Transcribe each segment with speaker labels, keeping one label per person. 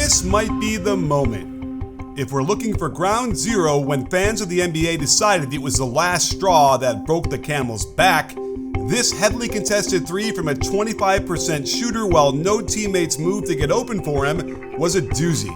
Speaker 1: this might be the moment. If we're looking for ground zero when fans of the NBA decided it was the last straw that broke the camel's back, this heavily contested three from a 25% shooter while no teammates moved to get open for him was a doozy.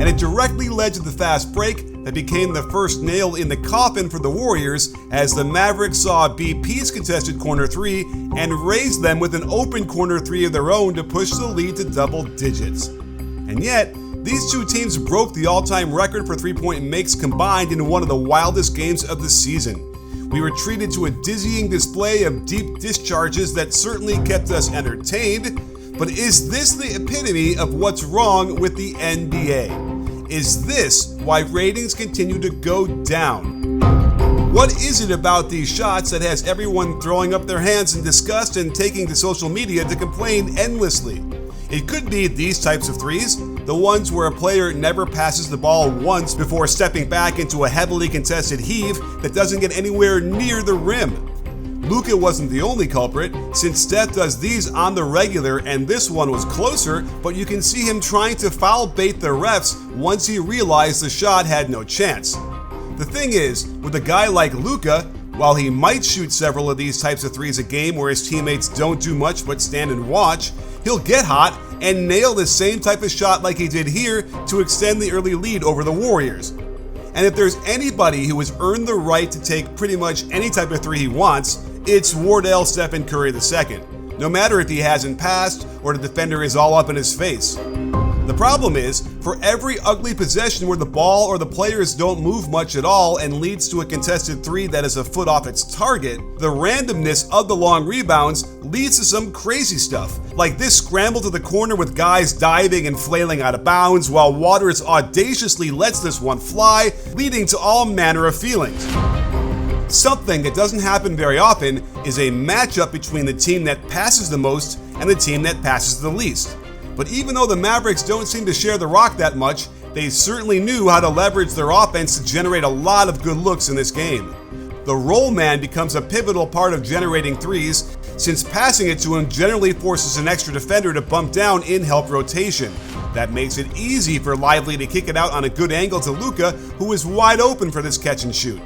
Speaker 1: And it directly led to the fast break that became the first nail in the coffin for the Warriors as the Mavericks saw BP's contested corner three and raised them with an open corner three of their own to push the lead to double digits. And yet, these two teams broke the all-time record for three-point makes combined in one of the wildest games of the season. We were treated to a dizzying display of deep discharges that certainly kept us entertained, but is this the epitome of what's wrong with the NBA? Is this why ratings continue to go down? What is it about these shots that has everyone throwing up their hands in disgust and taking to social media to complain endlessly? It could be these types of threes, the ones where a player never passes the ball once before stepping back into a heavily contested heave that doesn't get anywhere near the rim. Luka wasn't the only culprit, since Steph does these on the regular and this one was closer, but you can see him trying to foul bait the refs once he realized the shot had no chance. The thing is, with a guy like Luka, while he might shoot several of these types of threes a game where his teammates don't do much but stand and watch, he'll get hot and nail the same type of shot like he did here to extend the early lead over the Warriors. And if there's anybody who has earned the right to take pretty much any type of three he wants, it's Wardell Stephen Curry II, no matter if he hasn't passed or the defender is all up in his face. The problem is, for every ugly possession where the ball or the players don't move much at all and leads to a contested three that is a foot off its target, the randomness of the long rebounds leads to some crazy stuff, like this scramble to the corner with guys diving and flailing out of bounds while Waters audaciously lets this one fly, leading to all manner of feelings. Something that doesn't happen very often is a matchup between the team that passes the most and the team that passes the least. But even though the Mavericks don't seem to share the rock that much, they certainly knew how to leverage their offense to generate a lot of good looks in this game. The roll man becomes a pivotal part of generating threes, since passing it to him generally forces an extra defender to bump down in help rotation. That makes it easy for Lively to kick it out on a good angle to Luka, who is wide open for this catch and shoot.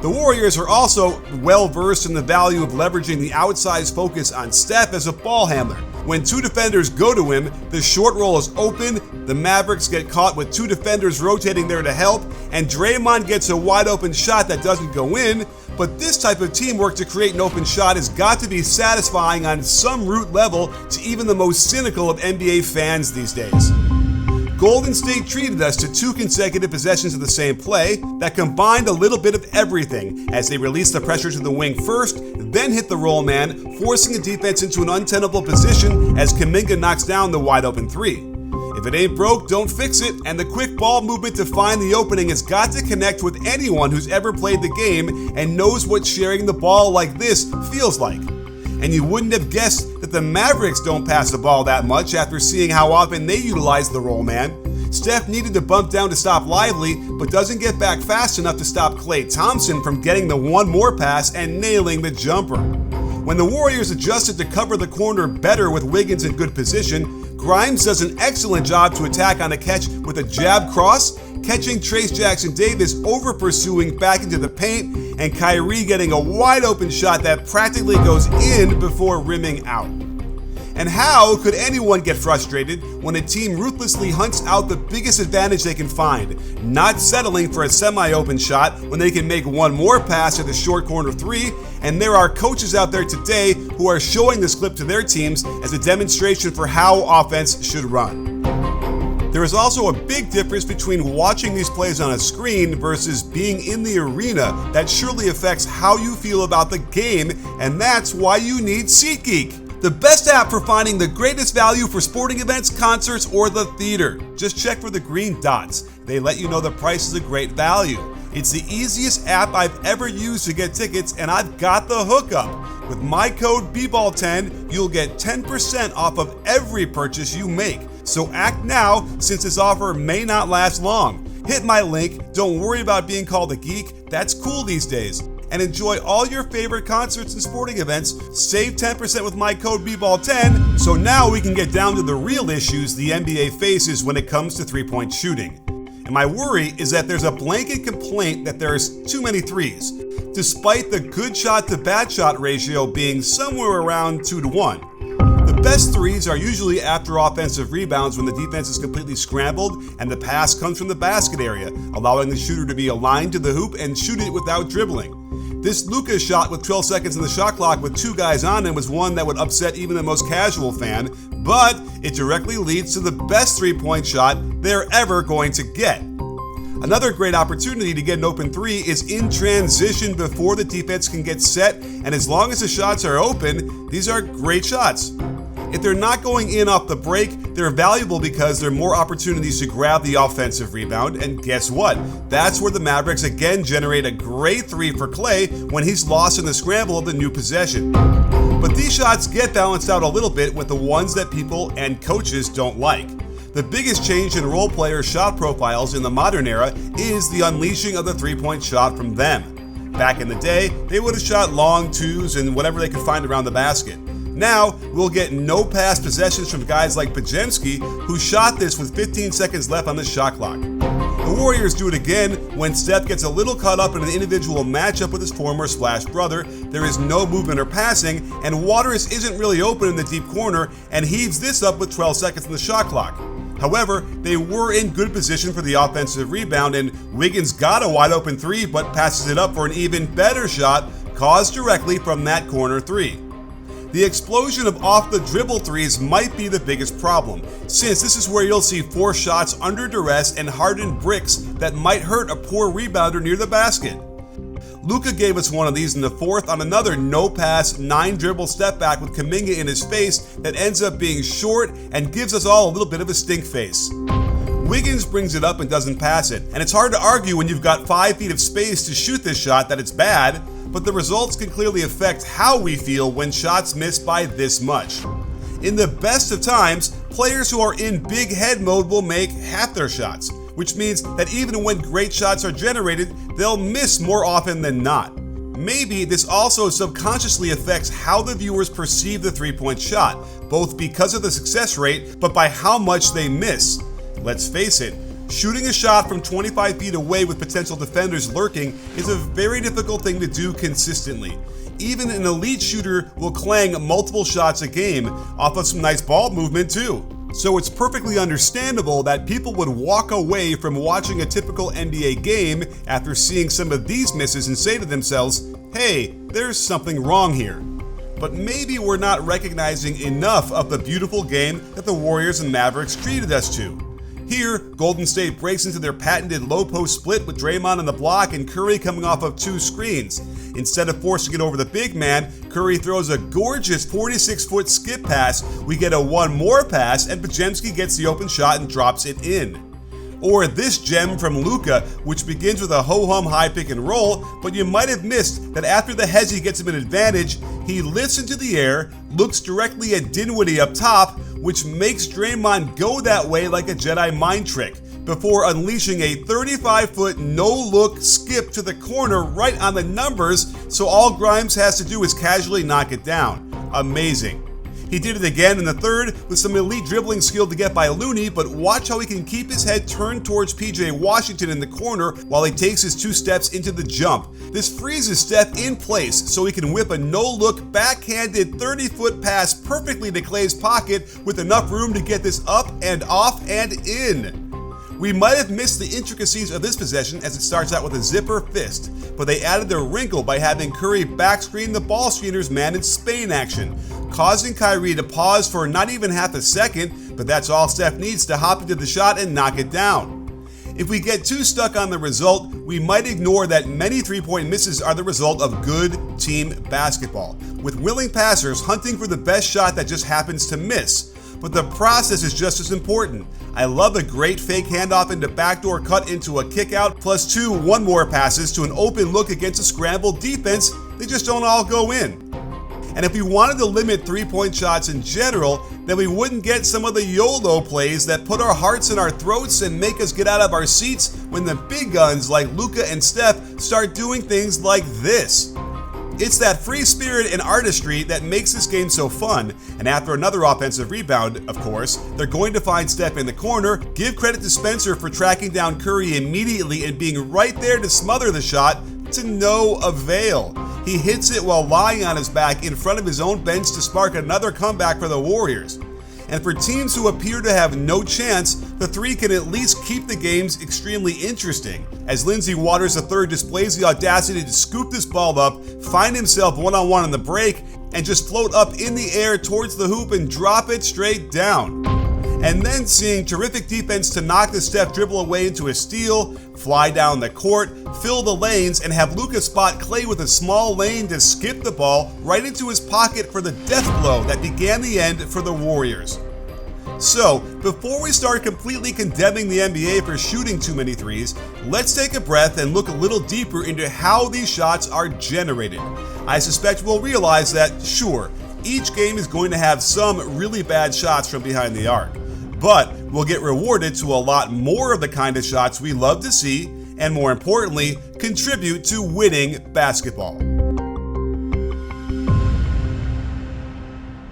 Speaker 1: The Warriors are also well versed in the value of leveraging the outsized focus on Steph as a ball handler. When two defenders go to him, the short roll is open, the Mavericks get caught with two defenders rotating there to help, and Draymond gets a wide open shot that doesn't go in, but this type of teamwork to create an open shot has got to be satisfying on some root level to even the most cynical of NBA fans these days. Golden State treated us to two consecutive possessions of the same play that combined a little bit of everything as they released the pressure to the wing first, then hit the roll man, forcing the defense into an untenable position as Kuminga knocks down the wide open three. If it ain't broke, don't fix it, and the quick ball movement to find the opening has got to connect with anyone who's ever played the game and knows what sharing the ball like this feels like. And you wouldn't have guessed that the Mavericks don't pass the ball that much after seeing how often they utilize the roll man. Steph needed to bump down to stop Lively, but doesn't get back fast enough to stop Klay Thompson from getting the one more pass and nailing the jumper. When the Warriors adjusted to cover the corner better with Wiggins in good position, Grimes does an excellent job to attack on a catch with a jab cross, catching Trace Jackson-Davis over pursuing back into the paint, and Kyrie getting a wide open shot that practically goes in before rimming out. And how could anyone get frustrated when a team ruthlessly hunts out the biggest advantage they can find, not settling for a semi-open shot when they can make one more pass at the short corner three? And there are coaches out there today who are showing this clip to their teams as a demonstration for how offense should run. There is also a big difference between watching these plays on a screen versus being in the arena that surely affects how you feel about the game, and that's why you need SeatGeek, the best app for finding the greatest value for sporting events, concerts, or the theater. Just check for the green dots. They let you know the price is a great value. It's the easiest app I've ever used to get tickets, and I've got the hookup. With my code BBALL10, you'll get 10% off of every purchase you make. So act now, since this offer may not last long. Hit my link. Don't worry about being called a geek. That's cool these days. and enjoy all your favorite concerts and sporting events. Save 10% with my code BBALL10. So now we can get down to the real issues the NBA faces when it comes to three-point shooting. And my worry is that there's a blanket complaint that there's too many threes, despite the good shot to bad shot ratio being somewhere around 2 to 1. The best threes are usually after offensive rebounds when the defense is completely scrambled and the pass comes from the basket area, allowing the shooter to be aligned to the hoop and shoot it without dribbling. This Luka shot with 12 seconds in the shot clock with 2 guys on him was one that would upset even the most casual fan, but it directly leads to the best three-point shot they're ever going to get. Another great opportunity to get an open three is in transition before the defense can get set, and as long as the shots are open, these are great shots. If they're not going in off the break, they're valuable because there are more opportunities to grab the offensive rebound, and guess what? That's where the Mavericks again generate a great three for Clay when he's lost in the scramble of the new possession. But these shots get balanced out a little bit with the ones that people and coaches don't like. The biggest change in role player shot profiles in the modern era is the unleashing of the three-point shot from them. Back in the day, they would have shot long twos and whatever they could find around the basket. Now, we'll get no-pass possessions from guys like Pajemski, who shot this with 15 seconds left on the shot clock. The Warriors do it again when Steph gets a little caught up in an individual matchup with his former Splash brother. There is no movement or passing, and Waters isn't really open in the deep corner and heaves this up with 12 seconds on the shot clock. However, they were in good position for the offensive rebound, and Wiggins got a wide open three but passes it up for an even better shot caused directly from that corner three. The explosion of off-the-dribble threes might be the biggest problem, since this is where you'll see 4 shots under duress and hardened bricks that might hurt a poor rebounder near the basket. Luka gave us one of these in the fourth on another no-pass, 9-dribble step back with Kuminga in his face that ends up being short and gives us all a little bit of a stink face. Wiggins brings it up and doesn't pass it, and it's hard to argue when you've got 5 feet of space to shoot this shot that it's bad, but the results can clearly affect how we feel when shots miss by this much. In the best of times, players who are in big head mode will make half their shots, which means that even when great shots are generated, they'll miss more often than not. Maybe this also subconsciously affects how the viewers perceive the three-point shot, both because of the success rate, but by how much they miss. Let's face it, shooting a shot from 25 feet away with potential defenders lurking is a very difficult thing to do consistently. Even an elite shooter will clang multiple shots a game off of some nice ball movement too. So it's perfectly understandable that people would walk away from watching a typical NBA game after seeing some of these misses and say to themselves, hey, there's something wrong here. But maybe we're not recognizing enough of the beautiful game that the Warriors and Mavericks treated us to. Here, Golden State breaks into their patented low post split with Draymond on the block and Curry coming off of 2 screens. Instead of forcing it over the big man, Curry throws a gorgeous 46-foot skip pass. We get a one more pass and Pajemski gets the open shot and drops it in. Or this gem from Luka, which begins with a ho-hum high pick and roll, but you might have missed that after the hezzy gets him an advantage, he lifts into the air, looks directly at Dinwiddie up top, which makes Draymond go that way like a Jedi mind trick, before unleashing a 35-foot no-look skip to the corner right on the numbers, so all Grimes has to do is casually knock it down. Amazing. He did it again in the third with some elite dribbling skill to get by Looney, but watch how he can keep his head turned towards PJ Washington in the corner while he takes his 2 steps into the jump. This freezes Steph in place so he can whip a no-look backhanded 30-foot pass perfectly to Clay's pocket with enough room to get this up and off and in. We might have missed the intricacies of this possession as it starts out with a zipper fist, but they added their wrinkle by having Curry backscreen the ball screener's man in Spain action, causing Kyrie to pause for not even half a second, but that's all Steph needs to hop into the shot and knock it down. If we get too stuck on the result, we might ignore that many three-point misses are the result of good team basketball, with willing passers hunting for the best shot that just happens to miss. But the process is just as important. I love a great fake handoff into backdoor cut into a kick out, plus 2 one-more passes to an open look against a scrambled defense. They just don't all go in. And if we wanted to limit three-point shots in general, then we wouldn't get some of the YOLO plays that put our hearts in our throats and make us get out of our seats when the big guns like Luka and Steph start doing things like this. It's that free spirit and artistry that makes this game so fun, and after another offensive rebound, of course, they're going to find Steph in the corner. Give credit to Spencer for tracking down Curry immediately and being right there to smother the shot, to no avail. He hits it while lying on his back in front of his own bench to spark another comeback for the Warriors. And for teams who appear to have no chance, the three can at least keep the games extremely interesting, as Lindsey Waters III displays the audacity to scoop this ball up, find himself one-on-one on the break, and just float up in the air towards the hoop and drop it straight down. And then seeing terrific defense to knock the Steph dribble away into a steal, fly down the court, fill the lanes, and have Luka spot Klay with a small lane to skip the ball right into his pocket for the death blow that began the end for the Warriors. So, before we start completely condemning the NBA for shooting too many threes, let's take a breath and look a little deeper into how these shots are generated. I suspect we'll realize that, sure, each game is going to have some really bad shots from behind the arc, but we'll get rewarded to a lot more of the kind of shots we love to see, and more importantly, contribute to winning basketball.